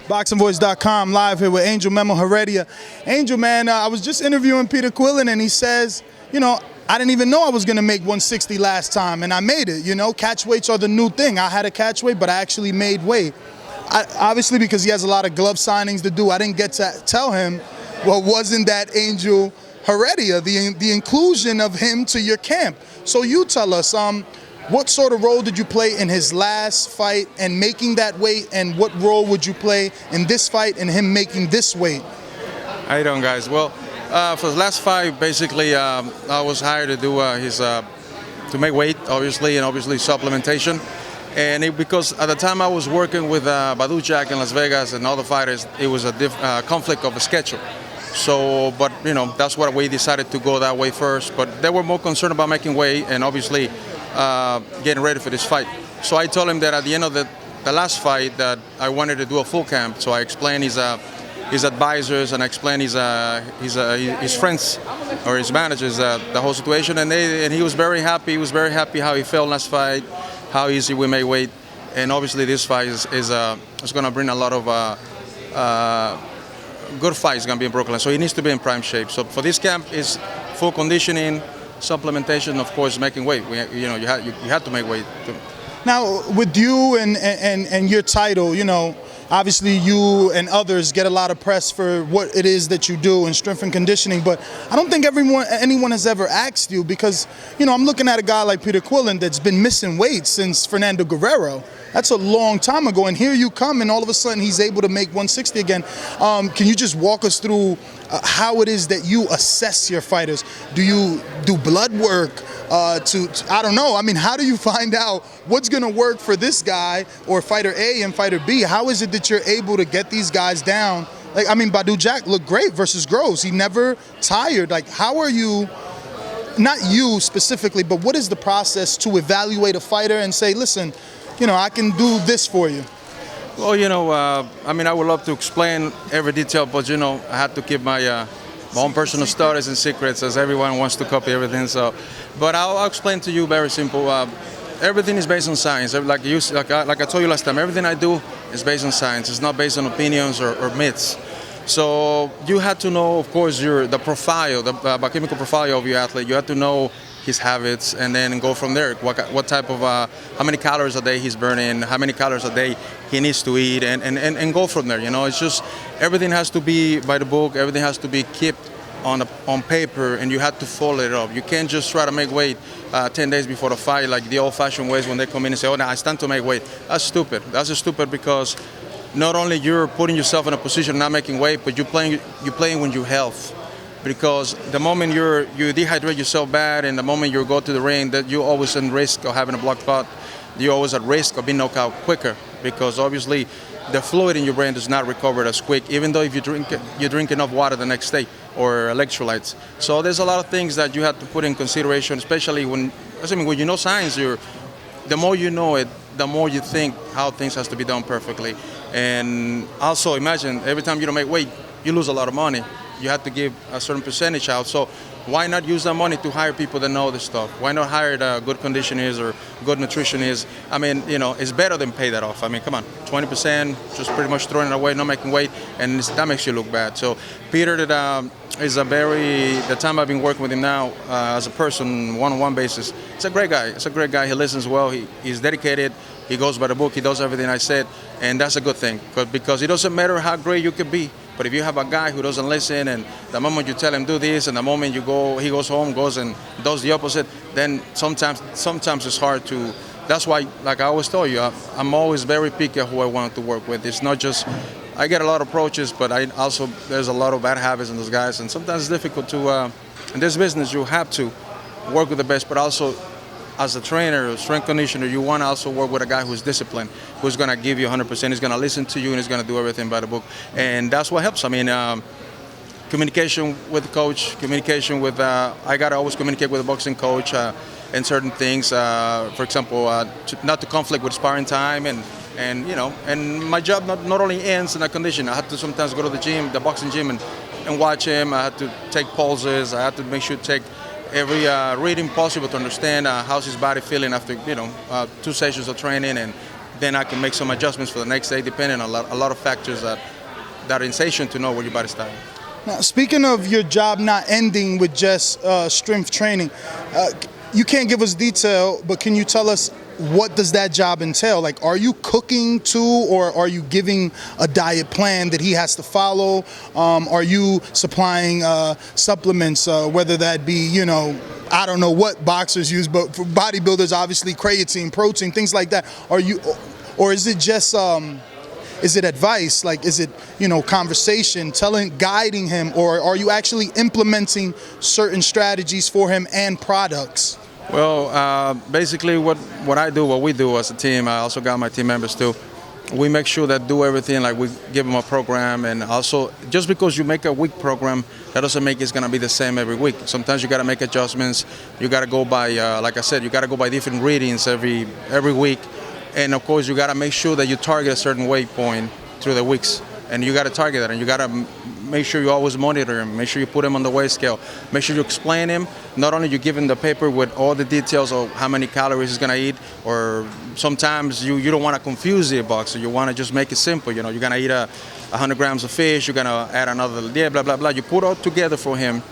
BoxingVoice.com, live here with Angel Memo Heredia. Angel, man, I was just interviewing Peter Quillin, and he says, you know, I didn't even know I was going to make 160 last time, and I made it. You know, catch weights are the new thing. I had a catch weight, but I actually made weight. Obviously, because he has a lot of glove signings to do, I didn't get to tell him, well, wasn't that Angel Heredia, the inclusion of him to your camp? So you tell us, what sort of role did you play in his last fight and making that weight, and what role would you play in this fight and him making this weight? How you doing, guys? Well, for the last fight, basically, I was hired to do to make weight, obviously, and obviously supplementation. And because at the time I was working with Badou Jack in Las Vegas and all the fighters, it was a conflict of a schedule. So, but you know, that's why we decided to go that way first. But they were more concerned about making weight and obviously getting ready for this fight. So I told him that at the end of the last fight that I wanted to do a full camp. So I explained his advisors and I explained his friends or his managers the whole situation, and he was very happy. He was very happy how he felt last fight, how easy we made weight, and obviously this fight is going to bring a lot of good fights. Going to be in Brooklyn, so he needs to be in prime shape. So for this camp is full conditioning, supplementation, of course, making weight. You have to make weight. Now, with you and your title, you know, obviously you and others get a lot of press for what it is that you do in strength and conditioning, but I don't think anyone has ever asked you, because, you know, I'm looking at a guy like Peter Quillin that's been missing weight since Fernando Guerrero. That's a long time ago, and here you come, and all of a sudden he's able to make 160 again. Can you just walk us through how it is that you assess your fighters? Do you do blood work? I don't know. I mean, how do you find out what's going to work for this guy or fighter A and fighter B? How is it that you're able to get these guys down? Like, I mean, Badou Jack looked great versus Groves. He never tired. Like, how are you, not you specifically, but what is the process to evaluate a fighter and say, listen, you know, I can do this for you? Well, you know, I mean, I would love to explain every detail, but, you know, I have to keep my own personal stories and secrets, as everyone wants to copy everything. So, but I'll explain to you very simple. Everything is based on science. Like I told you last time, everything I do is based on science. It's not based on opinions or myths. So you have to know, of course, the profile, the biochemical profile of your athlete. You have to know his habits, and then go from there. What type of, how many calories a day he's burning, how many calories a day he needs to eat, and go from there. You know, it's just everything has to be by the book. Everything has to be kept on paper, and you have to follow it up. You can't just try to make weight 10 days before the fight, like the old-fashioned ways when they come in and say, "Oh, now I stand to make weight." That's stupid. That's stupid because not only you're putting yourself in a position of not making weight, but you're playing with your health. Because the moment you dehydrate yourself bad, and the moment you go to the ring, that you're always in risk of having a blocked spot. You're always at risk of being knocked out quicker, because obviously the fluid in your brain does not recover as quick, even though if you drink enough water the next day or electrolytes. So there's a lot of things that you have to put in consideration, especially when you know science. The more you know it, the more you think how things has to be done perfectly. And also imagine every time you don't make weight, you lose a lot of money. You have to give a certain percentage out. So why not use that money to hire people that know this stuff? Why not hire good conditioners or good nutritionists? I mean, you know, it's better than pay that off. I mean, come on, 20%, just pretty much throwing it away, not making weight, and that makes you look bad. So Peter is the time I've been working with him now as a person, one-on-one basis, it's a great guy. It's a great guy. He listens well. He's dedicated. He goes by the book. He does everything I said, and that's a good thing, because it doesn't matter how great you could be. But if you have a guy who doesn't listen, and the moment you tell him do this, and the moment he goes home, goes and does the opposite, then sometimes it's hard to. That's why, like I always tell you, I'm always very picky who I want to work with. It's not just, I get a lot of approaches, but there's a lot of bad habits in those guys, and sometimes it's difficult to. In this business, you have to work with the best, but also, as a trainer or strength conditioner, you want to also work with a guy who's disciplined, who's going to give you 100%, he's going to listen to you, and he's going to do everything by the book. And that's what helps. I mean, communication with the coach, communication with, I got to always communicate with the boxing coach and certain things. For example, not to conflict with sparring time, and you know, and my job not only ends in that condition. I have to sometimes go to the gym, the boxing gym, and watch him. I have to take pulses. I have to make sure to take every reading possible to understand how's his body feeling after 2 sessions of training, and then I can make some adjustments for the next day, depending on a lot of factors that are essential to know where your body's tired. Now, speaking of your job not ending with just strength training, you can't give us detail, but can you tell us what does that job entail? Like, are you cooking too, or are you giving a diet plan that he has to follow? Are you supplying supplements, whether that be, you know, I don't know what boxers use, but for bodybuilders, obviously creatine, protein, things like that. Are you, or is it just, is it advice? Like, is it, you know, conversation, guiding him, or are you actually implementing certain strategies for him and products? Well, basically what we do as a team, I also got my team members too. We make sure that do everything, like we give them a program, and also just because you make a week program, that doesn't make it's gonna be the same every week. Sometimes you gotta make adjustments. You gotta go by, like I said, you gotta go by different readings every week, and of course you gotta make sure that you target a certain weight point through the weeks, and you gotta target that, and you gotta make sure you always monitor him, make sure you put him on the weight scale, make sure you explain him. Not only you give him the paper with all the details of how many calories he's gonna eat, or sometimes you don't want to confuse the boxer, you want to just make it simple. You know, you're gonna eat 100 grams of fish, you're gonna add another, blah blah blah. You put all together for him,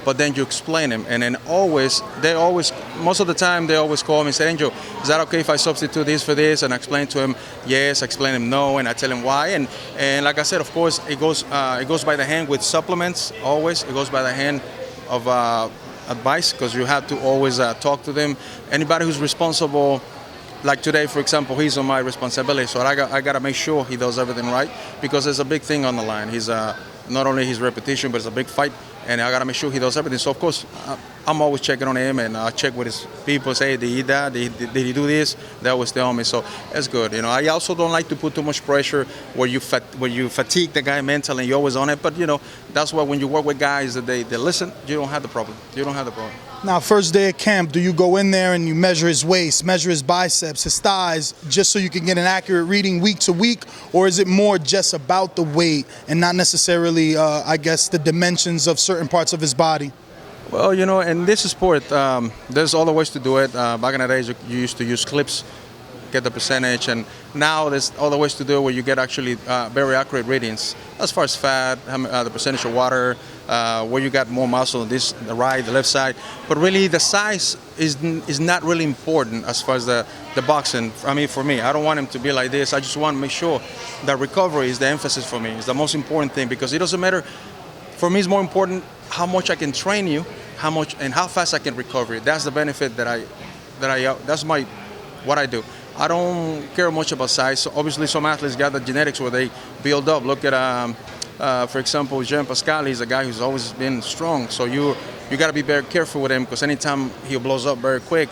but then you explain him, and then most of the time they always call me and say, Angel, is that okay if I substitute this for this? And I explain to him yes, I explain him no, and I tell him why. And like I said, of course, it goes by the hand with supplements. Always it goes by the hand of advice, because you have to always talk to them. Anybody who's responsible, like today, for example, he's on my responsibility, so I got to make sure he does everything right, because there's a big thing on the line. He's not only his reputation, but it's a big fight, and I got to make sure he does everything. So of course, I'm always checking on him, and I check with his people, say, did he eat that? Did he do this? They always tell me, so that's good. You know, I also don't like to put too much pressure where you fatigue the guy mentally, and you're always on it. But you know, that's why when you work with guys that they listen, you don't have the problem. You don't have the problem. Now, first day of camp, do you go in there and you measure his waist, measure his biceps, his thighs, just so you can get an accurate reading week to week? Or is it more just about the weight and not necessarily, I guess, the dimensions of certain parts of his body? Well, you know, in this sport, there's other ways to do it. Back in the days, you used to use clips, get the percentage, and now there's other ways to do it where you get actually very accurate readings as far as fat, the percentage of water, where you got more muscle on the right, the left side. But really, the size is not really important as far as the boxing. I mean, for me, I don't want him to be like this. I just want to make sure that recovery is the emphasis for me. It's the most important thing, because it doesn't matter. For me, it's more important how much I can train you, how much and how fast I can recover. That's the benefit that's what I do. I don't care much about size. So obviously, some athletes got the genetics where they build up. Look at, for example, Jean Pascal. He's a guy who's always been strong. So you got to be very careful with him, because anytime he blows up very quick.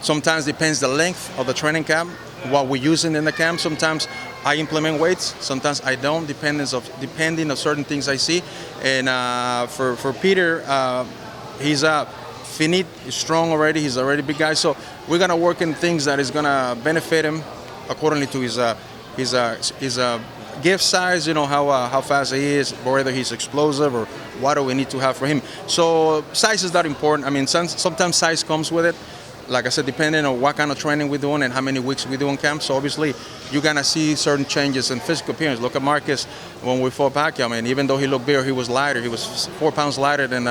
Sometimes depends the length of the training camp, what we're using in the camp. Sometimes I implement weights, sometimes I don't, depending on certain things I see. And for Peter, he's finite, he's strong already, he's already a big guy. So we're gonna work in things that is gonna benefit him accordingly to his gift size. You know, how fast he is, whether he's explosive, or what do we need to have for him. So size is not important. I mean, sometimes size comes with it. Like I said, depending on what kind of training we're doing and how many weeks we do in camp. So obviously, you're gonna see certain changes in physical appearance. Look at Marcus when we fought Pacquiao. I mean, even though he looked bigger, he was lighter. He was 4 pounds lighter than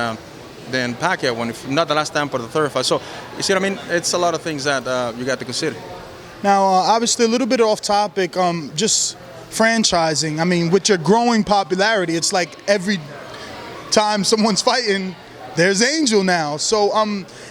Pacquiao, not the last time, but the third fight. So you see what I mean? It's a lot of things that you got to consider. Now, obviously, a little bit off topic, just franchising. I mean, with your growing popularity, it's like every time someone's fighting, there's Angel now. So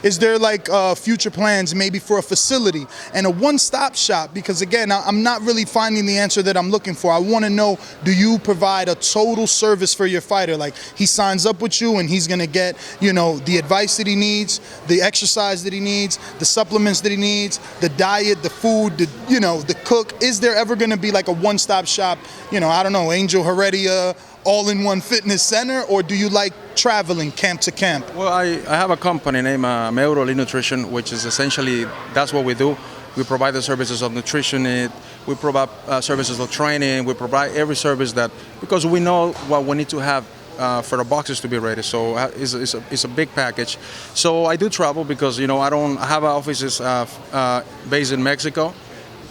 is there like future plans maybe for a facility and a one-stop shop? Because again, I'm not really finding the answer that I'm looking for. I want to know, do you provide a total service for your fighter? Like, he signs up with you and he's going to get, you know, the advice that he needs, the exercise that he needs, the supplements that he needs, the diet, the food, the cook. Is there ever going to be like a one-stop shop, I don't know, Angel Heredia, all-in-one fitness center, or do you like traveling camp to camp? Well, I have a company named Memo Nutrition, which is essentially, that's what we do. We provide the services of nutrition, we provide services of training, we provide every service because we know what we need to have for the boxers to be ready. So it's a big package. So I do travel because, I have offices based in Mexico,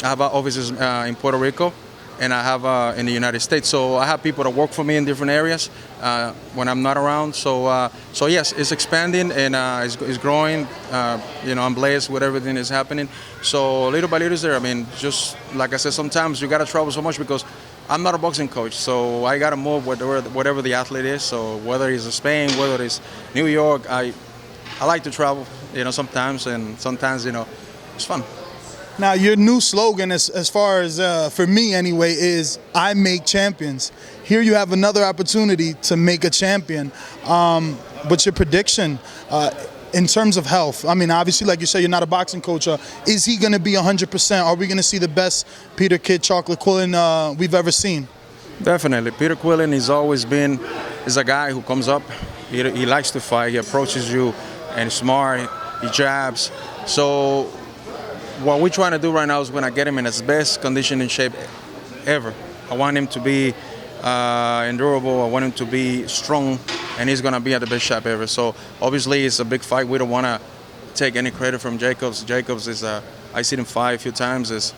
I have offices in Puerto Rico, and I have in the United States. So I have people that work for me in different areas when I'm not around. So yes, it's expanding and it's growing. I'm blessed with everything that's happening. So little by little is there. I mean, just like I said, sometimes you gotta travel so much because I'm not a boxing coach, so I gotta move whatever the athlete is. So whether it's Spain, whether it's New York, I like to travel, sometimes, and sometimes, it's fun. Now, your new slogan, as far as for me anyway, is "I make champions." Here you have another opportunity to make a champion. But your prediction in terms of health, I mean, obviously, like you said, you're not a boxing coach. Is he going to be 100%? Are we going to see the best Peter Kid Chocolate Quillin we've ever seen? Definitely. Peter Quillin has always been is a guy who comes up. He likes to fight. He approaches you and he's smart. He jabs. So what we're trying to do right now is we're going to get him in his best conditioning shape ever. I want him to be endurable. I want him to be strong, and he's going to be at the best shape ever. So obviously it's a big fight. We don't want to take any credit from Jacobs. Jacobs is I see him fight a few times. Is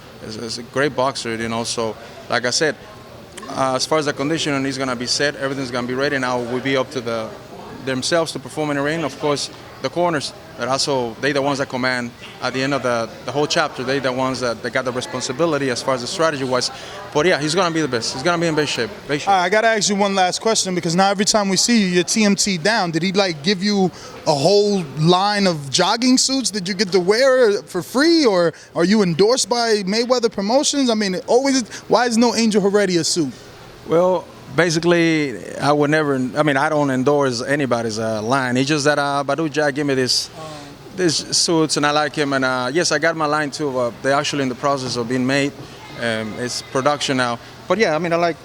a great boxer, So like I said, as far as the conditioning, he's going to be set. Everything's going to be ready. Now we'll be up to themselves to perform in the ring. Of course, the corners, but also they the ones that command at the end of the whole chapter. They the ones that they got the responsibility as far as the strategy was. But yeah, he's gonna be the best. He's gonna be in best shape. All right, I gotta ask you one last question, because now every time we see you, you're TMT down. Did he give you a whole line of jogging suits that you get to wear for free, or are you endorsed by Mayweather Promotions? I mean, why is no Angel Heredia suit? Well, basically, I would never. I mean, I don't endorse anybody's line. It's just that Badu Jack gave me this suits, and I like him. And yes, I got my line too. They're actually in the process of being made. It's production now. But yeah, I mean, I like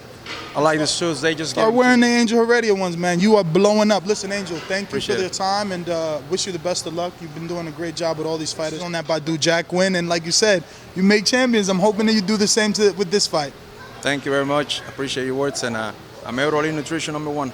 the suits. They just start wearing the Angel Heredia ones, man. You are blowing up. Listen, Angel, thank you for your time, and wish you the best of luck. You've been doing a great job with all these fighters on that Badu Jack win, and like you said, you make champions. I'm hoping that you do the same with this fight. Thank you very much. I appreciate your words, and I'm Euro Nutrition #1.